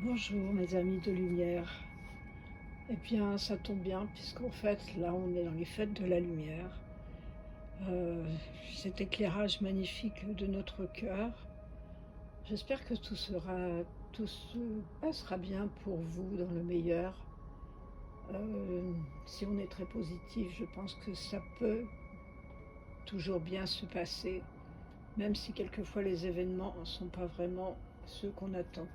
Bonjour mes amis de lumière. Eh bien ça tombe bien puisqu'en fait là on est dans les fêtes de la lumière. Euh, Cet éclairage magnifique de notre cœur. J'espère que tout se passera bien pour vous dans le meilleur. Si on est très positif, je pense que ça peut toujours bien se passer, même si quelquefois les événements ne sont pas vraiment ceux qu'on attend.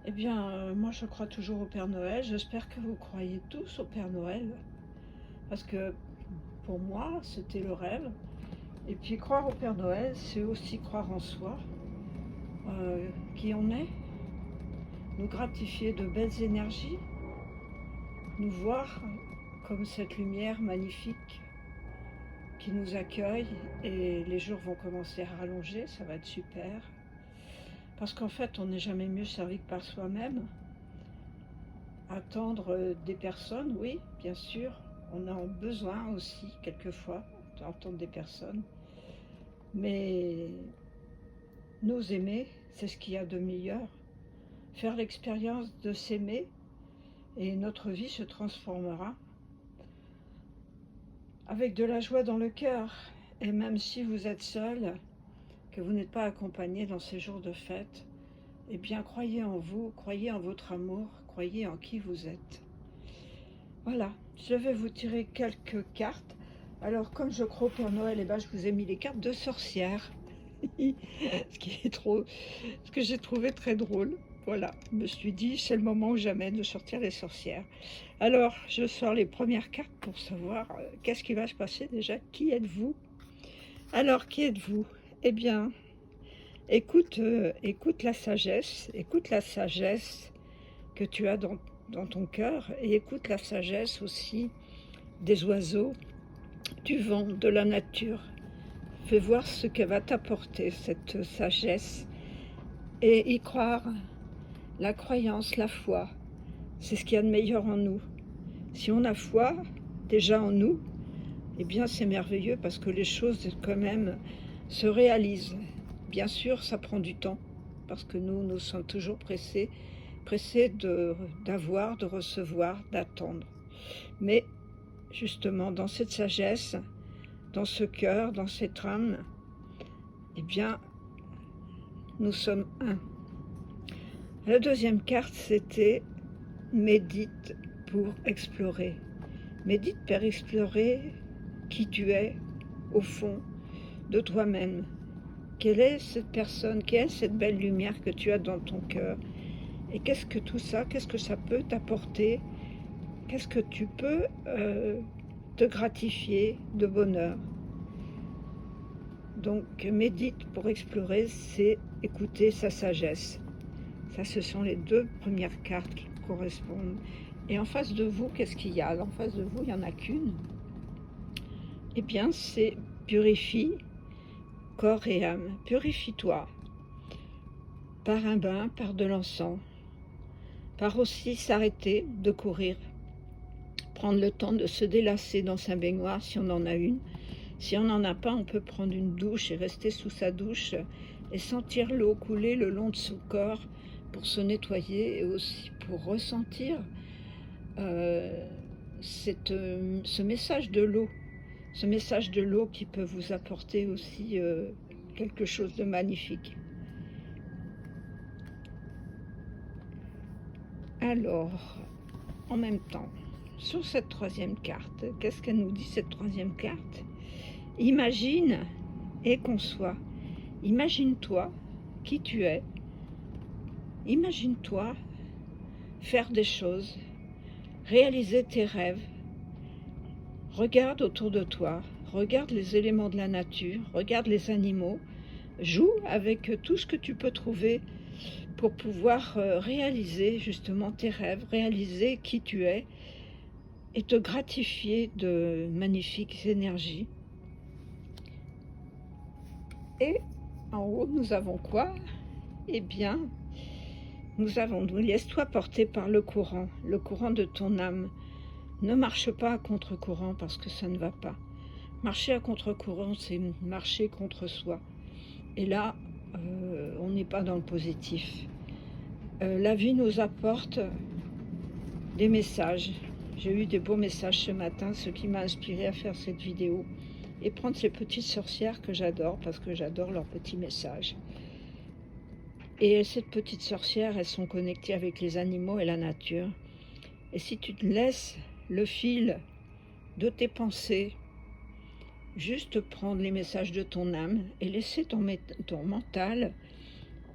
Eh bien, moi je crois toujours au Père Noël. J'espère que vous croyez tous au Père Noël. Parce que pour moi, c'était le rêve. Et puis croire au Père Noël, c'est aussi croire en soi, qui on est, nous gratifier de belles énergies, nous voir comme cette lumière magnifique qui nous accueille et les jours vont commencer à rallonger, ça va être super. Parce qu'en fait, on n'est jamais mieux servi que par soi-même. Attendre des personnes, oui, bien sûr, on a besoin aussi, quelquefois, d'entendre des personnes. Mais nous aimer, c'est ce qu'il y a de meilleur. Faire l'expérience de s'aimer et notre vie se transformera avec de la joie dans le cœur. Et même si vous êtes seul, que vous n'êtes pas accompagné dans ces jours de fête, eh bien croyez en vous, croyez en votre amour, croyez en qui vous êtes. Voilà, je vais vous tirer quelques cartes. Alors comme je crois au Père Noël, eh ben, je vous ai mis les cartes de sorcière. Ce que j'ai trouvé très drôle. Voilà, je me suis dit, c'est le moment ou jamais de sortir les sorcières. Alors, je sors les premières cartes pour savoir qu'est-ce qui va se passer déjà. Qui êtes-vous? Alors, qui êtes-vous? Eh bien, écoute la sagesse, que tu as dans ton cœur, et écoute la sagesse aussi des oiseaux, du vent, de la nature. Fais voir ce que va t'apporter cette sagesse et y croire. La croyance, la foi, c'est ce qu'il y a de meilleur en nous. Si on a foi déjà en nous, eh bien c'est merveilleux parce que les choses quand même se réalisent. Bien sûr, ça prend du temps parce que nous sommes toujours pressés d'avoir, de recevoir, d'attendre. Mais justement, dans cette sagesse, dans ce cœur, dans cette âme, eh bien, nous sommes un. La deuxième carte, c'était médite pour explorer. Médite pour explorer qui tu es au fond de toi-même. Quelle est cette personne, quelle est cette belle lumière que tu as dans ton cœur? Et qu'est-ce que tout ça, qu'est-ce que ça peut t'apporter? Qu'est-ce que tu peux te gratifier de bonheur? Donc médite pour explorer, c'est écouter sa sagesse. Ça, ce sont les deux premières cartes qui correspondent. Et en face de vous, qu'est-ce qu'il y a? En face de vous, il n'y en a qu'une. Eh bien, c'est purifie corps et âme. Purifie-toi par un bain, par de l'encens, par aussi s'arrêter de courir, prendre le temps de se délasser dans sa baignoire si on en a une. Si on n'en a pas, on peut prendre une douche et rester sous sa douche et sentir l'eau couler le long de son corps pour se nettoyer et aussi pour ressentir ce message de l'eau. Ce message de l'eau qui peut vous apporter aussi quelque chose de magnifique. Alors, en même temps, sur cette troisième carte, qu'est-ce qu'elle nous dit cette troisième carte? Imagine et conçois. Imagine-toi qui tu es. Imagine-toi faire des choses, réaliser tes rêves. Regarde autour de toi, regarde les éléments de la nature, regarde les animaux, joue avec tout ce que tu peux trouver pour pouvoir réaliser justement tes rêves, réaliser qui tu es et te gratifier de magnifiques énergies. Et en haut, nous avons quoi? Eh bien, nous laisse-toi porter par le courant de ton âme. Ne marche pas à contre-courant parce que ça ne va pas. Marcher à contre-courant, c'est marcher contre soi. Et là, on n'est pas dans le positif. La vie nous apporte des messages. J'ai eu des beaux messages ce matin, ce qui m'a inspiré à faire cette vidéo et prendre ces petites sorcières que j'adore parce que j'adore leurs petits messages. Et ces petites sorcières, elles sont connectées avec les animaux et la nature. Et si tu te laisses le fil de tes pensées, juste prendre les messages de ton âme et laisser ton mental,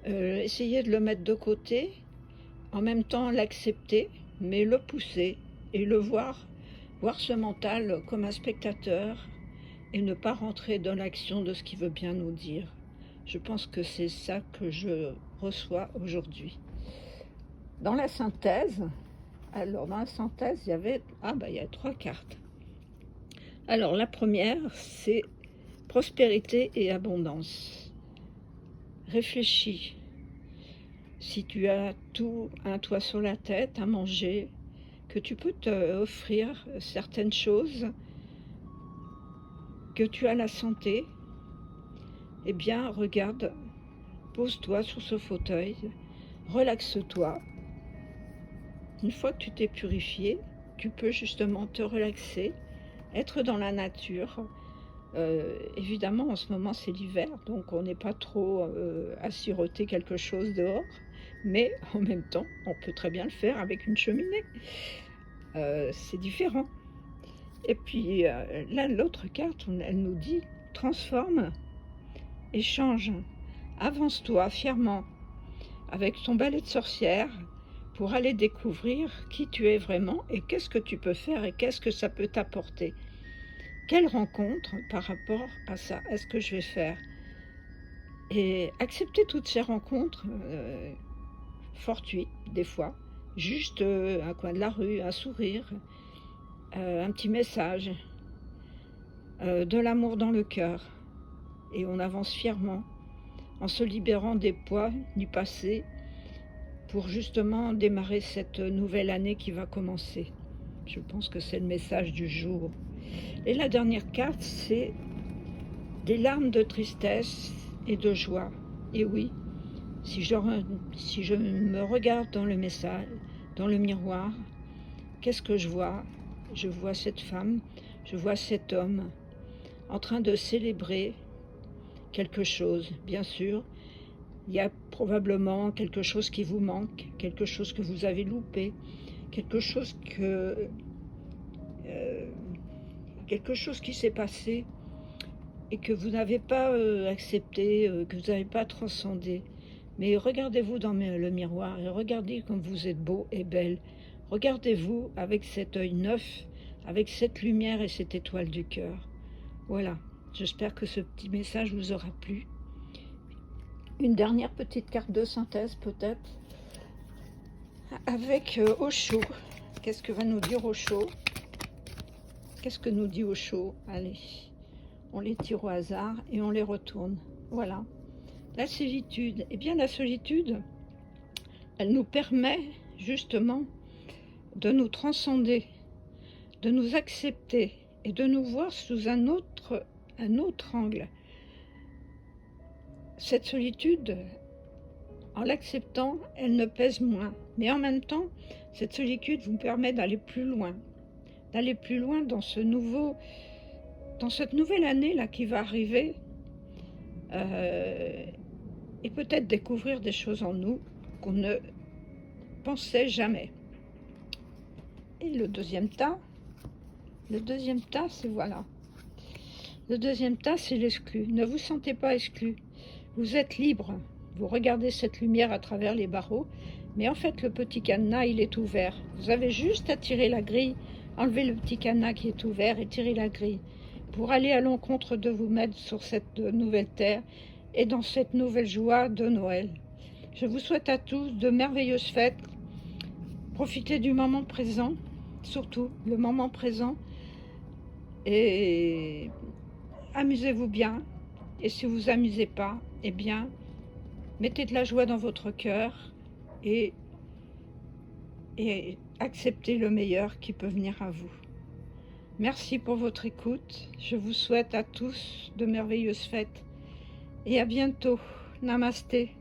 essayer de le mettre de côté, en même temps l'accepter, mais le pousser et le voir ce mental comme un spectateur et ne pas rentrer dans l'action de ce qu'il veut bien nous dire. Je pense que c'est ça que je reçois aujourd'hui. Dans la synthèse, il y avait il y a 3 cartes. Alors la première, c'est prospérité et abondance. Réfléchis. Si tu as un toit sur la tête, à manger, que tu peux te offrir certaines choses, que tu as la santé, eh bien regarde, pose-toi sur ce fauteuil, relaxe-toi. Une fois que tu t'es purifié, tu peux justement te relaxer, être dans la nature. Évidemment, en ce moment, c'est l'hiver, donc on n'est pas trop à siroter quelque chose dehors, mais en même temps, on peut très bien le faire avec une cheminée. C'est différent. Et puis là, l'autre carte, elle nous dit « Transforme et change. Avance-toi fièrement avec ton balai de sorcière pour aller découvrir qui tu es vraiment et qu'est-ce que tu peux faire et qu'est-ce que ça peut t'apporter. Quelle rencontre par rapport à ça est-ce que je vais faire ?» Et accepter toutes ces rencontres fortuites, des fois, juste un coin de la rue, un sourire, un petit message, de l'amour dans le cœur. Et on avance fièrement en se libérant des poids du passé pour justement démarrer cette nouvelle année qui va commencer. Je pense que c'est le message du jour. Et la dernière carte, c'est des larmes de tristesse et de joie. Et oui, si je me regarde dans le message, dans le miroir, qu'est-ce que je vois? Je vois cette femme, je vois cet homme en train de célébrer quelque chose. Bien sûr, il y a probablement quelque chose qui vous manque, quelque chose que vous avez loupé, quelque chose qui s'est passé et que vous n'avez pas accepté, que vous n'avez pas transcendé. Mais regardez-vous dans le miroir et regardez comme vous êtes beau et belle. Regardez-vous avec cet œil neuf, avec cette lumière et cette étoile du cœur. Voilà, j'espère que ce petit message vous aura plu. Une dernière petite carte de synthèse peut-être, avec Osho. Qu'est-ce que va nous dire Osho? Qu'est-ce que nous dit Osho? Allez, on les tire au hasard et on les retourne. Voilà. La solitude. Eh bien, la solitude, elle nous permet justement de nous transcender, de nous accepter et de nous voir sous un autre angle. Cette solitude, en l'acceptant, elle ne pèse moins. Mais en même temps, cette solitude vous permet d'aller plus loin dans cette nouvelle année là qui va arriver, et peut-être découvrir des choses en nous qu'on ne pensait jamais. Et le deuxième tas, c'est voilà. Le deuxième tas, c'est l'exclu. Ne vous sentez pas exclu. Vous êtes libre. Vous regardez cette lumière à travers les barreaux, mais en fait, le petit cadenas, il est ouvert. Vous avez juste à tirer la grille, enlever le petit cadenas qui est ouvert et tirer la grille pour aller à l'encontre de vous-même sur cette nouvelle terre et dans cette nouvelle joie de Noël. Je vous souhaite à tous de merveilleuses fêtes. Profitez du moment présent, surtout le moment présent, et amusez-vous bien. Et si vous vous amusez pas, eh bien, mettez de la joie dans votre cœur et acceptez le meilleur qui peut venir à vous. Merci pour votre écoute. Je vous souhaite à tous de merveilleuses fêtes et à bientôt. Namasté.